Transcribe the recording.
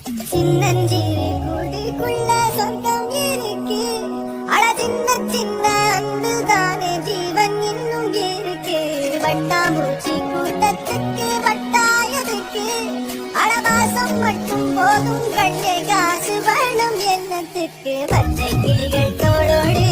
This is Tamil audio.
சின்னஞ்சிறு கூட்டுக்குள்ள சொர்க்கம் இருக்கு. அட சின்ன சின்ன அன்பில் தானே ஜீவன் இன்னும் இருக்கு. வட்டாம்பூச்சி கூட்டத்துக்கு வட்டாயதுக்கு அடவாசம் மட்டும் போதும் கண்ணே காசு வேணும் என்னத்துக்கு. பச்சை கிளிகள் தோளோடு